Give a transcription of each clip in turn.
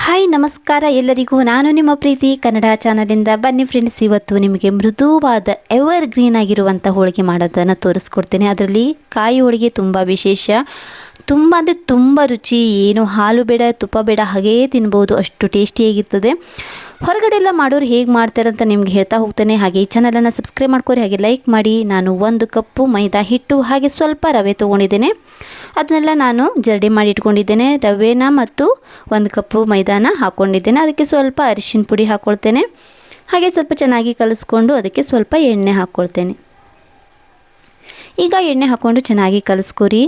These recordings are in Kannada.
ಹಾಯ್ ನಮಸ್ಕಾರ ಎಲ್ಲರಿಗೂ. ನಾನು ನಿಮ್ಮ ಪ್ರೀತಿ ಕನ್ನಡ ಚಾನಲಿಂದ ಬನ್ನಿ ಫ್ರೆಂಡ್ಸ್. ಇವತ್ತು ನಿಮಗೆ ಮೃದುವಾದ ಎವರ್ ಗ್ರೀನ್ ಆಗಿರುವಂಥ ಹೋಳಿಗೆ ಮಾಡೋದನ್ನು ತೋರಿಸ್ಕೊಡ್ತೇನೆ. ಅದರಲ್ಲಿ ಕಾಯಿ ಹೋಳಿಗೆ ತುಂಬ ವಿಶೇಷ, ತುಂಬ ಅಂದರೆ ತುಂಬ ರುಚಿ. ಏನು ಹಾಲು ಬೇಡ, ತುಪ್ಪ ಬೇಡ, ಹಾಗೇ ತಿನ್ಬೋದು, ಅಷ್ಟು ಟೇಸ್ಟಿಯಾಗಿರ್ತದೆ. ಹೊರಗಡೆ ಎಲ್ಲ ಮಾಡೋರು ಹೇಗೆ ಮಾಡ್ತಾರೆ ಅಂತ ನಿಮ್ಗೆ ಹೇಳ್ತಾ ಹೋಗ್ತೇನೆ. ಹಾಗೆ ಈ ಚಾನಲನ್ನು ಸಬ್ಸ್ಕ್ರೈಬ್ ಮಾಡ್ಕೊರಿ, ಹಾಗೆ ಲೈಕ್ ಮಾಡಿ. ನಾನು 1 ಕಪ್ಪು ಮೈದಾ ಹಿಟ್ಟು ಹಾಗೆ ಸ್ವಲ್ಪ ರವೆ ತೊಗೊಂಡಿದ್ದೇನೆ. ಅದನ್ನೆಲ್ಲ ನಾನು ಜರಡಿ ಮಾಡಿ ಇಟ್ಕೊಂಡಿದ್ದೇನೆ. ರವೆನ ಮತ್ತು 1 ಕಪ್ಪು ಮೈದಾನ ಹಾಕ್ಕೊಂಡಿದ್ದೇನೆ. ಅದಕ್ಕೆ ಸ್ವಲ್ಪ ಅರಿಶಿನ ಪುಡಿ ಹಾಕ್ಕೊಳ್ತೇನೆ. ಹಾಗೆ ಸ್ವಲ್ಪ ಚೆನ್ನಾಗಿ ಕಲಿಸ್ಕೊಂಡು ಅದಕ್ಕೆ ಸ್ವಲ್ಪ ಎಣ್ಣೆ ಹಾಕ್ಕೊಳ್ತೇನೆ. ಈಗ ಎಣ್ಣೆ ಹಾಕ್ಕೊಂಡು ಚೆನ್ನಾಗಿ ಕಲಿಸ್ಕೊರಿ.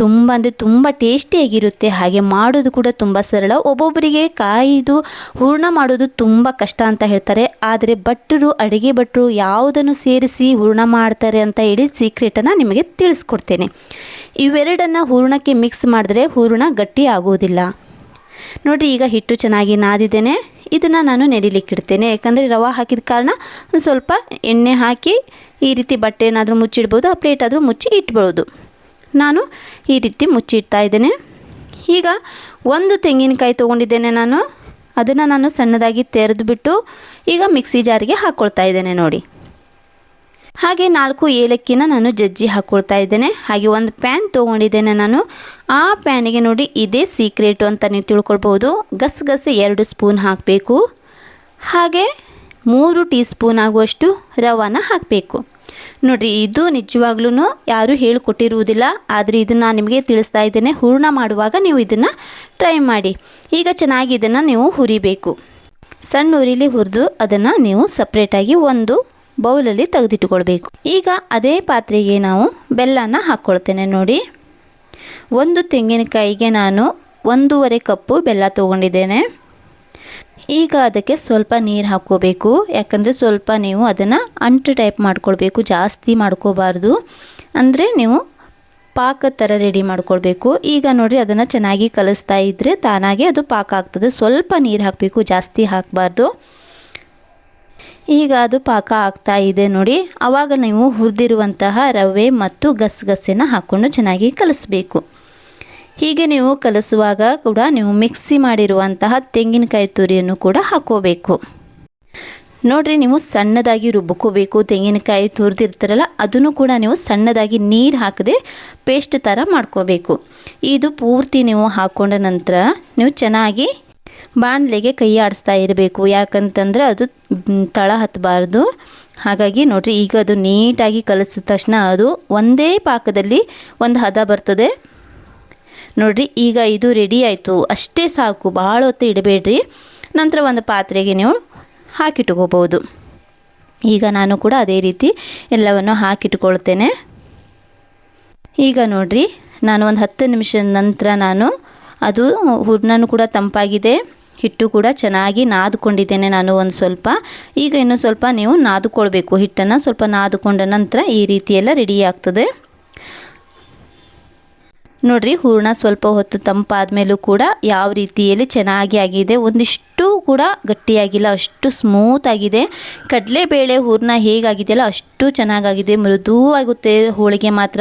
ತುಂಬ ಅಂದರೆ ತುಂಬ ಟೇಸ್ಟಿಯಾಗಿರುತ್ತೆ. ಹಾಗೆ ಮಾಡೋದು ಕೂಡ ತುಂಬ ಸರಳ. ಒಬ್ಬೊಬ್ಬರಿಗೆ ಕಾಯಿದು ಹೂರಣ ಮಾಡೋದು ತುಂಬ ಕಷ್ಟ ಅಂತ ಹೇಳ್ತಾರೆ. ಆದರೆ ಅಡುಗೆ ಭಟ್ರು ಯಾವುದನ್ನು ಸೇರಿಸಿ ಹೂರಣ ಮಾಡ್ತಾರೆ ಅಂತ ಹೇಳಿ ಸೀಕ್ರೆಟನ್ನು ನಿಮಗೆ ತಿಳಿಸ್ಕೊಡ್ತೇನೆ. ಇವೆರಡನ್ನು ಹೂರಣಕ್ಕೆ ಮಿಕ್ಸ್ ಮಾಡಿದ್ರೆ ಹೂರಣ ಗಟ್ಟಿ ಆಗೋದಿಲ್ಲ. ನೋಡಿರಿ, ಈಗ ಹಿಟ್ಟು ಚೆನ್ನಾಗಿ ನಾದಿದ್ದೇನೆ. ಇದನ್ನು ನಾನು ನೆರಿಲಿಕ್ಕಿಡ್ತೇನೆ. ಯಾಕಂದರೆ ರವೆ ಹಾಕಿದ ಕಾರಣ ಒಂದು ಸ್ವಲ್ಪ ಎಣ್ಣೆ ಹಾಕಿ ಈ ರೀತಿ ಬಟ್ಟೆ ಏನಾದರೂ ಮುಚ್ಚಿಡ್ಬೋದು, ಆ ಪ್ಲೇಟ್ ಆದರೂ ಮುಚ್ಚಿ ಇಟ್ಬೋದು. ನಾನು ಈ ರೀತಿ ಮುಚ್ಚಿಡ್ತಾ ಇದ್ದೇನೆ. ಈಗ 1 ತೆಂಗಿನಕಾಯಿ ತೊಗೊಂಡಿದ್ದೇನೆ ನಾನು. ಅದನ್ನು ನಾನು ಸಣ್ಣದಾಗಿ ತೆರೆದುಬಿಟ್ಟು ಈಗ ಮಿಕ್ಸಿ ಜಾರಿಗೆ ಹಾಕ್ಕೊಳ್ತಾ ಇದ್ದೇನೆ ನೋಡಿ. ಹಾಗೆ 4 ಏಲಕ್ಕಿನ ನಾನು ಜಜ್ಜಿ ಹಾಕ್ಕೊಳ್ತಾ ಇದ್ದೇನೆ. ಹಾಗೆ ಒಂದು ಪ್ಯಾನ್ ತೊಗೊಂಡಿದ್ದೇನೆ ನಾನು. ಆ ಪ್ಯಾನಿಗೆ ನೋಡಿ, ಇದೇ ಸೀಕ್ರೆಟು ಅಂತ ನೀವು ತಿಳ್ಕೊಳ್ಬೋದು. ಗಸಗಸೆ 2 ಸ್ಪೂನ್ ಹಾಕಬೇಕು. ಹಾಗೆ 3 ಟೀ ಸ್ಪೂನ್ ಆಗುವಷ್ಟು ರವಾನ ಹಾಕಬೇಕು. ನೋಡಿರಿ, ಇದು ನಿಜವಾಗ್ಲೂ ಯಾರೂ ಹೇಳಿಕೊಟ್ಟಿರುವುದಿಲ್ಲ, ಆದರೆ ಇದನ್ನು ನಿಮಗೆ ತಿಳಿಸ್ತಾ ಇದ್ದೇನೆ. ಹೂರಣ ಮಾಡುವಾಗ ನೀವು ಇದನ್ನು ಟ್ರೈ ಮಾಡಿ. ಈಗ ಚೆನ್ನಾಗಿ ಇದನ್ನು ನೀವು ಹುರಿಬೇಕು. ಸಣ್ಣ ಉರಿಲಿ ಹುರಿದು ಅದನ್ನು ನೀವು ಸಪ್ರೇಟಾಗಿ ಒಂದು ಬೌಲಲ್ಲಿ ತೆಗೆದಿಟ್ಟುಕೊಳ್ಬೇಕು. ಈಗ ಅದೇ ಪಾತ್ರೆಗೆ ನಾವು ಬೆಲ್ಲನ ಹಾಕ್ಕೊಳ್ತೇನೆ ನೋಡಿ. 1 ತೆಂಗಿನಕಾಯಿಗೆ ನಾನು 1.5 ಕಪ್ಪು ಬೆಲ್ಲ ತೊಗೊಂಡಿದ್ದೇನೆ. ಈಗ ಅದಕ್ಕೆ ಸ್ವಲ್ಪ ನೀರು ಹಾಕ್ಕೋಬೇಕು. ಯಾಕಂದರೆ ಸ್ವಲ್ಪ ನೀವು ಅದನ್ನು ಅಂಟು ಟೈಪ್ ಮಾಡ್ಕೊಳ್ಬೇಕು, ಜಾಸ್ತಿ ಮಾಡ್ಕೋಬಾರ್ದು. ಅಂದರೆ ನೀವು ಪಾಕ ಥರ ರೆಡಿ ಮಾಡ್ಕೊಳ್ಬೇಕು. ಈಗ ನೋಡಿರಿ, ಅದನ್ನು ಚೆನ್ನಾಗಿ ಕಲಿಸ್ತಾ ಇದ್ದರೆ ತಾನಾಗೆ ಅದು ಪಾಕ ಆಗ್ತದೆ. ಸ್ವಲ್ಪ ನೀರು ಹಾಕಬೇಕು, ಜಾಸ್ತಿ ಹಾಕಬಾರ್ದು. ಈಗ ಅದು ಪಾಕ ಆಗ್ತಾ ಇದೆ ನೋಡಿ. ಆವಾಗ ನೀವು ಹುರಿದಿರುವಂತಹ ರವೆ ಮತ್ತು ಗಸಗಸೆನ ಹಾಕ್ಕೊಂಡು ಚೆನ್ನಾಗಿ ಕಲಿಸ್ಬೇಕು. ಹೀಗೆ ನೀವು ಕಲಿಸುವಾಗ ಕೂಡ ನೀವು ಮಿಕ್ಸಿ ಮಾಡಿರುವಂತಹ ತೆಂಗಿನಕಾಯಿ ತುರಿಯನ್ನು ಕೂಡ ಹಾಕ್ಕೋಬೇಕು. ನೋಡಿರಿ, ನೀವು ಸಣ್ಣದಾಗಿ ರುಬ್ಕೋಬೇಕು. ತೆಂಗಿನಕಾಯಿ ತುರಿದಿರ್ತಾರಲ್ಲ, ಅದನ್ನು ಕೂಡ ನೀವು ಸಣ್ಣದಾಗಿ ನೀರು ಹಾಕದೆ ಪೇಸ್ಟ್ ಥರ ಮಾಡ್ಕೋಬೇಕು. ಇದು ಪೂರ್ತಿ ನೀವು ಹಾಕ್ಕೊಂಡ ನಂತರ ನೀವು ಚೆನ್ನಾಗಿ ಬಾಣಲೆಗೆ ಕೈ ಆಡಿಸ್ತಾ ಇರಬೇಕು. ಯಾಕಂತಂದರೆ ಅದು ತಳ ಹತ್ತಬಾರ್ದು. ಹಾಗಾಗಿ ನೋಡಿರಿ, ಈಗ ಅದು ನೀಟಾಗಿ ಕಲಿಸಿದ ತಕ್ಷಣ ಅದು ಒಂದೇ ಪಾಕದಲ್ಲಿ ಒಂದು ಹದ ಬರ್ತದೆ ನೋಡಿರಿ. ಈಗ ಇದು ರೆಡಿ ಆಯಿತು, ಅಷ್ಟೇ ಸಾಕು, ಭಾಳ ಹೊತ್ತು ಇಡಬೇಡ್ರಿ. ನಂತರ ಒಂದು ಪಾತ್ರೆಗೆ ನೀವು ಹಾಕಿಟ್ಕೋಬೋದು. ಈಗ ನಾನು ಕೂಡ ಅದೇ ರೀತಿ ಎಲ್ಲವನ್ನು ಹಾಕಿಟ್ಕೊಳ್ತೇನೆ. ಈಗ ನೋಡಿರಿ, ನಾನು ಒಂದು 10 ನಿಮಿಷದ ನಂತರ ಅದು ಹೂರಣನೂ ಕೂಡ ತಂಪಾಗಿದೆ, ಹಿಟ್ಟು ಕೂಡ ಚೆನ್ನಾಗಿ ನಾದಿಕೊಂಡಿದ್ದೇನೆ ನಾನು ಒಂದು ಸ್ವಲ್ಪ. ಈಗ ಇನ್ನೂ ಸ್ವಲ್ಪ ನೀವು ನಾದಿಕೊಳ್ಬೇಕು. ಹಿಟ್ಟನ್ನು ಸ್ವಲ್ಪ ನಾದಿಕೊಂಡ ನಂತರ ಈ ರೀತಿಯೆಲ್ಲ ರೆಡಿ ಆಗ್ತದೆ ನೋಡಿರಿ. ಹೂರಣ ಸ್ವಲ್ಪ ಹೊತ್ತು ತಂಪಾದ ಮೇಲೂ ಕೂಡ ಯಾವ ರೀತಿಯಲ್ಲಿ ಚೆನ್ನಾಗಿ ಆಗಿದೆ. ಒಂದಿಷ್ಟು ಕೂಡ ಗಟ್ಟಿಯಾಗಿಲ್ಲ, ಅಷ್ಟು ಸ್ಮೂತ್ ಆಗಿದೆ. ಕಡಲೆಬೇಳೆ ಹೂರಣ ಹೇಗಾಗಿದೆಯಲ್ಲ ಅಷ್ಟು ಚೆನ್ನಾಗಾಗಿದೆ. ಮೃದುವಾಗುತ್ತೆ ಹೋಳಿಗೆ. ಮಾತ್ರ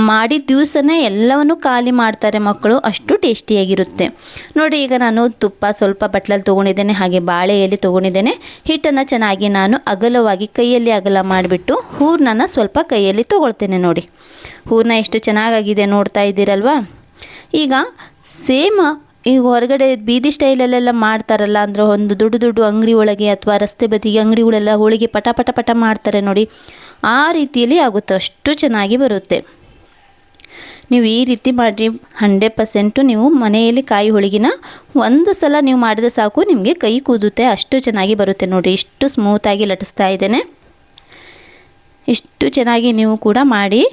ಮಾಡಿದ ದಿವಸನೇ ಎಲ್ಲವನ್ನು ಖಾಲಿ ಮಾಡ್ತಾರೆ ಮಕ್ಕಳು, ಅಷ್ಟು ಟೇಸ್ಟಿಯಾಗಿರುತ್ತೆ ನೋಡಿ. ಈಗ ನಾನು ತುಪ್ಪ ಸ್ವಲ್ಪ ಬಟ್ಲಲ್ಲಿ ತೊಗೊಂಡಿದ್ದೇನೆ, ಹಾಗೆ ಬಾಳೆ ಎಲೆ ತೊಗೊಂಡಿದ್ದೇನೆ. ಹಿಟ್ಟನ್ನು ಚೆನ್ನಾಗಿ ನಾನು ಅಗಲವಾಗಿ ಕೈಯಲ್ಲಿ ಅಗಲ ಮಾಡಿಬಿಟ್ಟು ಹೂರಣನ ಸ್ವಲ್ಪ ಕೈಯಲ್ಲಿ ತೊಗೊಳ್ತೇನೆ ನೋಡಿ. ಹೂರಣ ಎಷ್ಟು ಚೆನ್ನಾಗಾಗಿದೆ ನೋಡ್ತಾ ಇದ್ದೀರಲ್ವಾ. ಈಗ ಸೇಮ್ ಈಗ ಹೊರಗಡೆ ಬೀದಿ ಸ್ಟೈಲಲ್ಲೆಲ್ಲ ಮಾಡ್ತಾರಲ್ಲ, ಅಂದರೆ ಒಂದು ದೊಡ್ಡ ಅಂಗಡಿ ಒಳಗೆ ಅಥವಾ ರಸ್ತೆ ಬದಿಗೆ ಅಂಗಡಿಗಳೆಲ್ಲ ಹೋಳಿಗೆ ಪಟ ಪಟ ಪಟ ಮಾಡ್ತಾರೆ ನೋಡಿ, ಆ ರೀತಿಯಲ್ಲಿ ಆಗುತ್ತೆ, ಅಷ್ಟು ಚೆನ್ನಾಗಿ ಬರುತ್ತೆ. ನೀವು ಈ ರೀತಿ ಮಾಡಿರಿ, 100% ನೀವು ಮನೆಯಲ್ಲಿ ಕಾಯಿ ಹೋಳಿಗೆನ ಒಂದು ಸಲ ನೀವು ಮಾಡಿದ್ರೆ ಸಾಕು, ನಿಮಗೆ ಕೈ ಕೂದುತ್ತೆ, ಅಷ್ಟು ಚೆನ್ನಾಗಿ ಬರುತ್ತೆ ನೋಡಿ. ಇಷ್ಟು ಸ್ಮೂತಾಗಿ ಲಟ್ಟಿಸ್ತಾ ಇದ್ದೇನೆ. ಇಷ್ಟು ಚೆನ್ನಾಗಿ ನೀವು ಕೂಡ ಮಾಡಿ.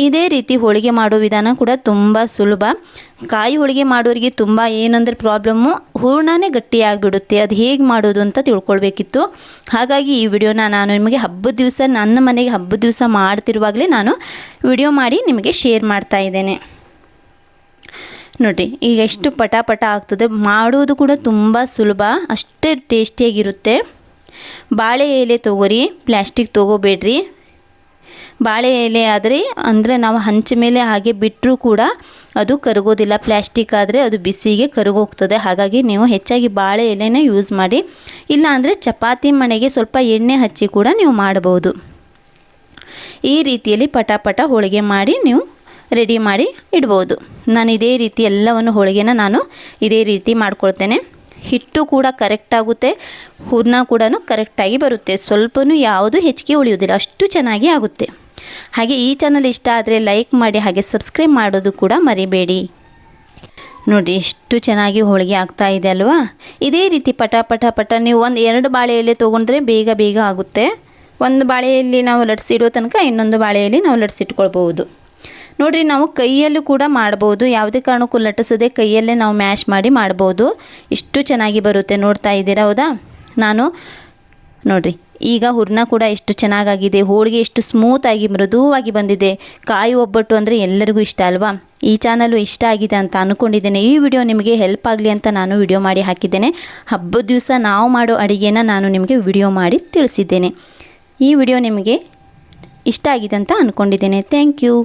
ಇದೇ ರೀತಿ ಹೋಳಿಗೆ ಮಾಡೋ ವಿಧಾನ ಕೂಡ ತುಂಬ ಸುಲಭ. ಕಾಯಿ ಹೋಳಿಗೆ ಮಾಡೋರಿಗೆ ತುಂಬ ಏನಂದರೆ ಪ್ರಾಬ್ಲಮ್ಮು, ಹೂರಣನೇ ಗಟ್ಟಿಯಾಗಿಬಿಡುತ್ತೆ. ಅದು ಹೇಗೆ ಮಾಡೋದು ಅಂತ ತಿಳ್ಕೊಳ್ಬೇಕಿತ್ತು. ಹಾಗಾಗಿ ಈ ವಿಡಿಯೋನ ನಾನು ನಿಮಗೆ ಹಬ್ಬದ ದಿವಸ, ನನ್ನ ಮನೆಗೆ ಹಬ್ಬದ ದಿವಸ ಮಾಡ್ತಿರುವಾಗಲೇ ನಾನು ವಿಡಿಯೋ ಮಾಡಿ ನಿಮಗೆ ಶೇರ್ ಮಾಡ್ತಾ ಇದ್ದೇನೆ ನೋಡಿರಿ. ಈಗ ಎಷ್ಟು ಪಟ ಪಟ ಆಗ್ತದೆ. ಮಾಡೋದು ಕೂಡ ತುಂಬ ಸುಲಭ, ಅಷ್ಟೇ ಟೇಸ್ಟಿಯಾಗಿರುತ್ತೆ. ಬಾಳೆ ಎಲೆ ತೊಗೋರಿ, ಪ್ಲ್ಯಾಸ್ಟಿಕ್ ತೊಗೋಬೇಡ್ರಿ. ಬಾಳೆ ಎಲೆ ಆದರೆ ಅಂದರೆ ನಾವು ಹಂಚ ಮೇಲೆ ಹಾಗೆ ಬಿಟ್ಟರೂ ಕೂಡ ಅದು ಕರಗೋದಿಲ್ಲ. ಪ್ಲ್ಯಾಸ್ಟಿಕ್ ಆದರೆ ಅದು ಬಿಸಿಗೆ ಕರಗೋಗ್ತದೆ. ಹಾಗಾಗಿ ನೀವು ಹೆಚ್ಚಾಗಿ ಬಾಳೆ ಎಲೆನ ಯೂಸ್ ಮಾಡಿ. ಇಲ್ಲ ಅಂದರೆ ಚಪಾತಿ ಮಣೆಗೆ ಸ್ವಲ್ಪ ಎಣ್ಣೆ ಹಚ್ಚಿ ಕೂಡ ನೀವು ಮಾಡಬಹುದು. ಈ ರೀತಿಯಲ್ಲಿ ಪಟಾಪಟ ಹೋಳಿಗೆ ಮಾಡಿ ನೀವು ರೆಡಿ ಮಾಡಿ ಇಡ್ಬೋದು. ನಾನು ಇದೇ ರೀತಿ ಎಲ್ಲವನ್ನು ಹೋಳಿಗೆನ ನಾನು ಇದೇ ರೀತಿ ಮಾಡ್ಕೊಳ್ತೇನೆ. ಹಿಟ್ಟು ಕೂಡ ಕರೆಕ್ಟ್ ಆಗುತ್ತೆ, ಹೂರ್ಣ ಕೂಡ ಕರೆಕ್ಟಾಗಿ ಬರುತ್ತೆ. ಸ್ವಲ್ಪನೂ ಯಾವುದು ಹೆಚ್ಚಿಗೆ ಉಳಿಯೋದಿಲ್ಲ, ಅಷ್ಟು ಚೆನ್ನಾಗಿ ಆಗುತ್ತೆ. ಹಾಗೆ ಈ ಚಾನಲ್ ಇಷ್ಟ ಆದರೆ ಲೈಕ್ ಮಾಡಿ, ಹಾಗೆ ಸಬ್ಸ್ಕ್ರೈಬ್ ಮಾಡೋದು ಕೂಡ ಮರಿಬೇಡಿ. ನೋಡಿ ಎಷ್ಟು ಚೆನ್ನಾಗಿ ಹೋಳಿಗೆ ಆಗ್ತಾ ಇದೆ ಅಲ್ವಾ. ಇದೇ ರೀತಿ ಪಟ ನೀವು ಒಂದು 2 ಬಾಳೆ ಎಲೆ ತೊಗೊಂಡ್ರೆ ಬೇಗ ಆಗುತ್ತೆ. ಒಂದು ಬಾಳೆಯಲ್ಲಿ ನಾವು ಲಟ್ಸಿಡೋ ತನಕ ಇನ್ನೊಂದು ಬಾಳೆಯಲ್ಲಿ ನಾವು ಲಟ್ಸಿಟ್ಕೊಳ್ಬೋದು. ನೋಡಿರಿ, ನಾವು ಕೈಯಲ್ಲೂ ಕೂಡ ಮಾಡ್ಬೋದು. ಯಾವುದೇ ಕಾರಣಕ್ಕೂ ಲಟ್ಟಿಸದೆ ಕೈಯಲ್ಲೇ ನಾವು ಮ್ಯಾಶ್ ಮಾಡಿ ಮಾಡ್ಬೋದು. ಇಷ್ಟು ಚೆನ್ನಾಗಿ ಬರುತ್ತೆ. ನೋಡ್ತಾ ಇದ್ದೀರಾ ಹೌದಾ. ನಾನು ನೋಡಿರಿ ಈಗ ಹೂರ್ಣ ಕೂಡ ಎಷ್ಟು ಚೆನ್ನಾಗಾಗಿದೆ, ಹೋಳಿಗೆ ಎಷ್ಟು ಸ್ಮೂತಾಗಿ ಮೃದುವಾಗಿ ಬಂದಿದೆ. ಕಾಯಿ ಒಬ್ಬಟ್ಟು ಅಂದರೆ ಎಲ್ಲರಿಗೂ ಇಷ್ಟ ಅಲ್ವಾ. ಈ ಚಾನಲು ಇಷ್ಟ ಆಗಿದೆ ಅಂತ ಅಂದ್ಕೊಂಡಿದ್ದೇನೆ. ಈ ವಿಡಿಯೋ ನಿಮಗೆ ಹೆಲ್ಪ್ ಆಗಲಿ ಅಂತ ನಾನು ವಿಡಿಯೋ ಮಾಡಿ ಹಾಕಿದ್ದೇನೆ. ಹಬ್ಬದ ದಿವಸ ನಾವು ಮಾಡೋ ಅಡುಗೆನ ನಾನು ನಿಮಗೆ ವಿಡಿಯೋ ಮಾಡಿ ತಿಳಿಸಿದ್ದೇನೆ. ಈ ವಿಡಿಯೋ ನಿಮಗೆ ಇಷ್ಟ ಆಗಿದೆ ಅಂತ ಅಂದ್ಕೊಂಡಿದ್ದೇನೆ. Thank you.